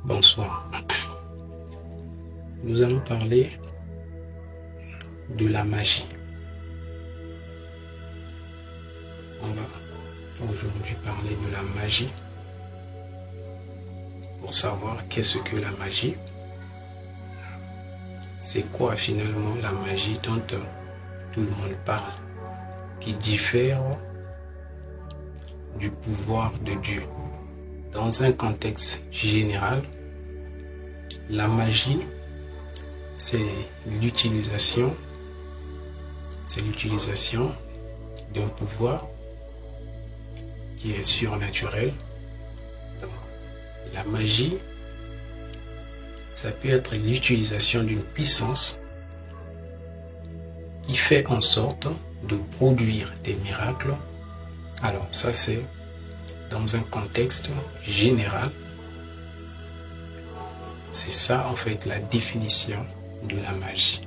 Bonsoir. Nous allons parler de la magie. On va aujourd'hui parler de la magie pour savoir qu'est-ce que la magie. C'est quoi finalement la magie dont tout le monde parle, qui diffère du pouvoir de Dieu. Dans un contexte général, la magie, c'est l'utilisation d'un pouvoir qui est surnaturel. Donc, la magie, ça peut être l'utilisation d'une puissance qui fait en sorte de produire des miracles. Alors, ça c'est dans un contexte général. C'est ça en fait la définition de la magie.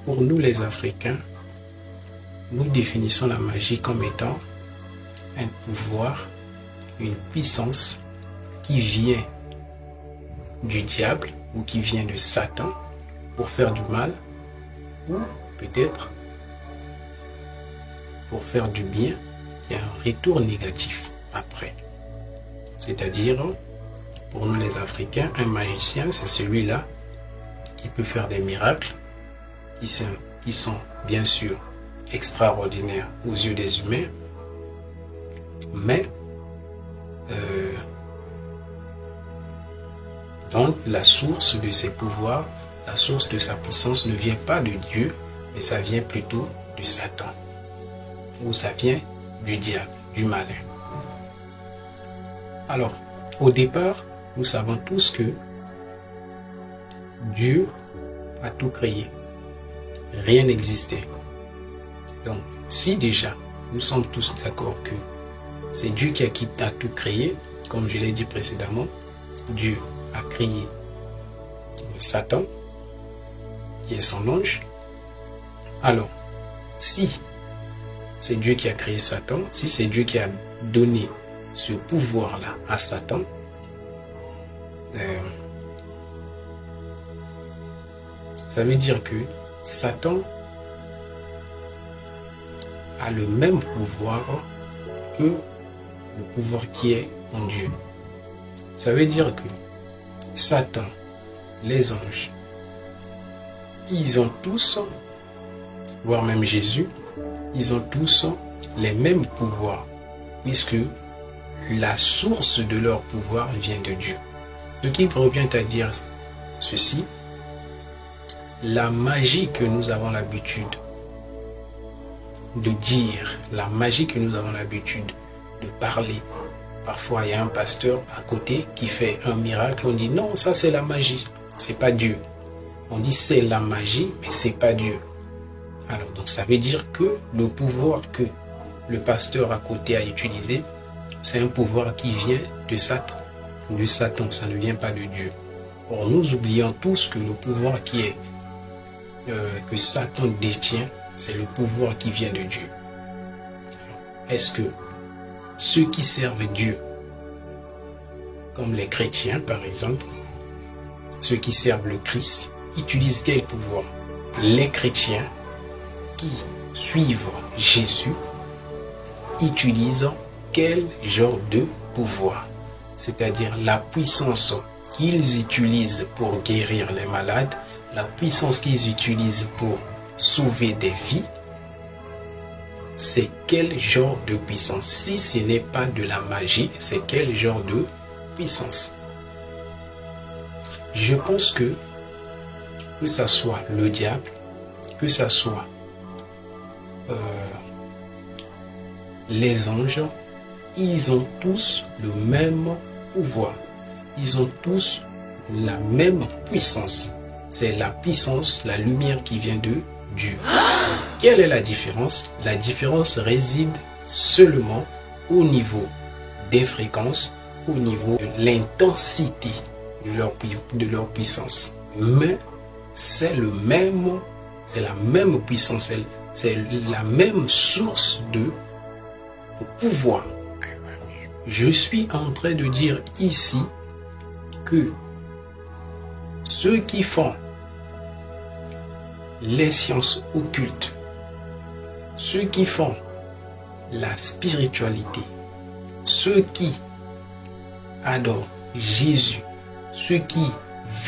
Pour nous les Africains, nous définissons la magie comme étant un pouvoir, une puissance qui vient du diable ou qui vient de Satan pour faire du mal ou peut-être pour faire du bien. Il y a un retour négatif après. C'est-à-dire, pour nous les Africains, un magicien, c'est celui-là qui peut faire des miracles qui sont bien sûr extraordinaires aux yeux des humains, mais donc la source de ses pouvoirs, la source de sa puissance ne vient pas de Dieu, mais ça vient plutôt de Satan, ou ça vient du diable, du malin. Alors, au départ, nous savons tous que Dieu a tout créé. Rien n'existait. Donc, si déjà, nous sommes tous d'accord que c'est Dieu qui a tout créé, comme je l'ai dit précédemment, Dieu a créé Satan, qui est son ange. Alors, si c'est Dieu qui a créé Satan, si c'est Dieu qui a donné ce pouvoir-là à Satan, ça veut dire que Satan a le même pouvoir que le pouvoir qui est en Dieu. Ça veut dire que Satan, les anges, ils ont tous, voire même Jésus, ils ont tous les mêmes pouvoirs, puisque la source de leur pouvoir vient de Dieu. Ce qui revient à dire ceci, la magie que nous avons l'habitude de dire, la magie que nous avons l'habitude de parler. Parfois, il y a un pasteur à côté qui fait un miracle, on dit non, ça c'est la magie, c'est pas Dieu. On dit c'est la magie, mais c'est pas Dieu. Alors, donc ça veut dire que le pouvoir que le pasteur à côté a utilisé, c'est un pouvoir qui vient de Satan. De Satan, ça ne vient pas de Dieu. Or, nous oublions tous que le pouvoir que Satan détient, c'est le pouvoir qui vient de Dieu. Est-ce que ceux qui servent Dieu, comme les chrétiens par exemple, ceux qui servent le Christ, utilisent quel pouvoir? Les chrétiens qui suivent Jésus utilisent quel genre de pouvoir? C'est-à-dire la puissance qu'ils utilisent pour guérir les malades, la puissance qu'ils utilisent pour sauver des vies, c'est quel genre de puissance? Si ce n'est pas de la magie, c'est quel genre de puissance? Je pense que ça soit le diable, que ça soit les anges, ils ont tous le même pouvoir. Ils ont tous la même puissance. C'est la puissance, la lumière qui vient de Dieu. Quelle est la différence? La différence réside seulement au niveau des fréquences, au niveau de l'intensité de leur puissance. Mais c'est la même puissance, c'est la même source de pouvoir. Je suis en train de dire ici que ceux qui font les sciences occultes, ceux qui font la spiritualité, ceux qui adorent Jésus, ceux qui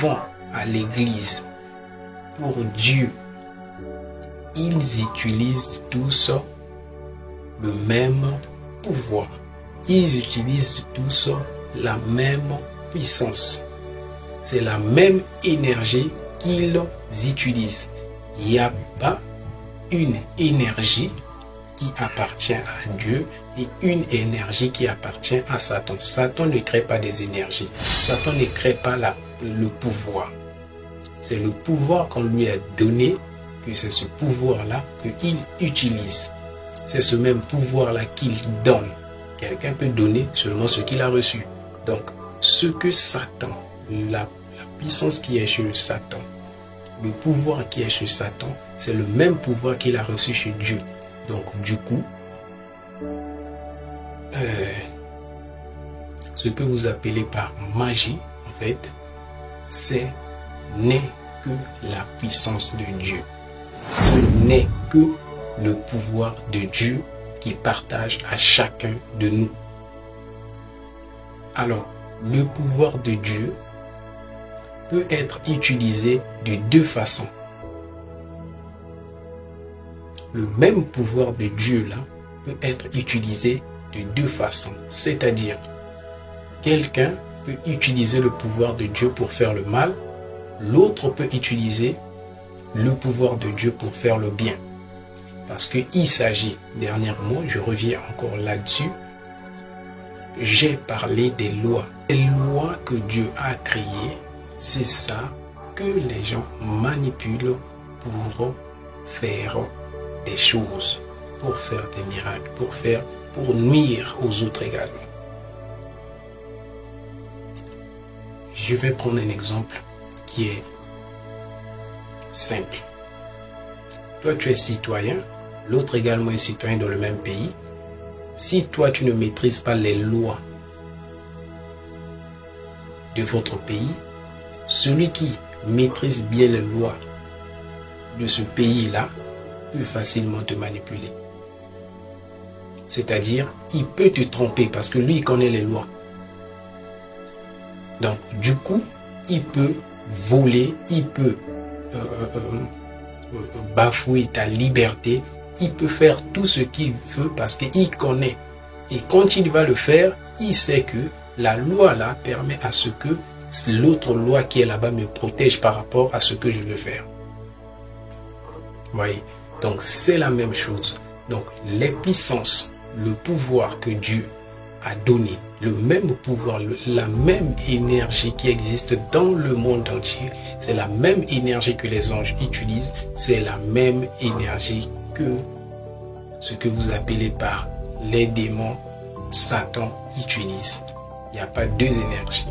vont à l'église pour Dieu, ils utilisent tous le même pouvoir. Ils utilisent tous la même puissance. C'est la même énergie qu'ils utilisent. Il n'y a pas une énergie qui appartient à Dieu et une énergie qui appartient à Satan. Satan ne crée pas des énergies. Satan ne crée pas le pouvoir. C'est le pouvoir qu'on lui a donné, que c'est ce pouvoir-là qu'il utilise. C'est ce même pouvoir-là qu'il donne. Quelqu'un peut donner seulement ce qu'il a reçu. Donc, ce que Satan, la puissance qui est chez Satan, le pouvoir qui est chez Satan, c'est le même pouvoir qu'il a reçu chez Dieu. Donc, du coup, ce que vous appelez par magie, en fait, n'est que la puissance de Dieu. Ce n'est que le pouvoir de Dieu qui partage à chacun de nous. Alors, le pouvoir de Dieu peut être utilisé de deux façons. Le même pouvoir de Dieu là peut être utilisé de deux façons. C'est-à-dire, quelqu'un peut utiliser le pouvoir de Dieu pour faire le mal, l'autre peut utiliser le pouvoir de Dieu pour faire le bien. Parce qu'il s'agit, dernièrement, je reviens encore là-dessus, j'ai parlé des lois. Les lois que Dieu a créées, c'est ça que les gens manipulent pour faire des choses, pour faire des miracles, pour nuire aux autres également. Je vais prendre un exemple qui est simple. Toi, tu es citoyen, l'autre également est citoyen dans le même pays. Si toi, tu ne maîtrises pas les lois de votre pays, celui qui maîtrise bien les lois de ce pays-là peut facilement te manipuler. C'est-à-dire, il peut te tromper parce que lui, il connaît les lois. Donc, du coup, il peut voler, il peut bafouer ta liberté, il peut faire tout ce qu'il veut parce qu'il connaît. Et quand il va le faire, il sait que la loi là permet à ce que l'autre loi qui est là-bas me protège par rapport à ce que je veux faire. Vous voyez? Donc c'est la même chose. Donc les puissances, le pouvoir que Dieu a donné, le même pouvoir, la même énergie qui existe dans le monde entier, c'est la même énergie que les anges utilisent, c'est la même énergie que ce que vous appelez par les démons, Satan utilise. Il n'y a pas deux énergies.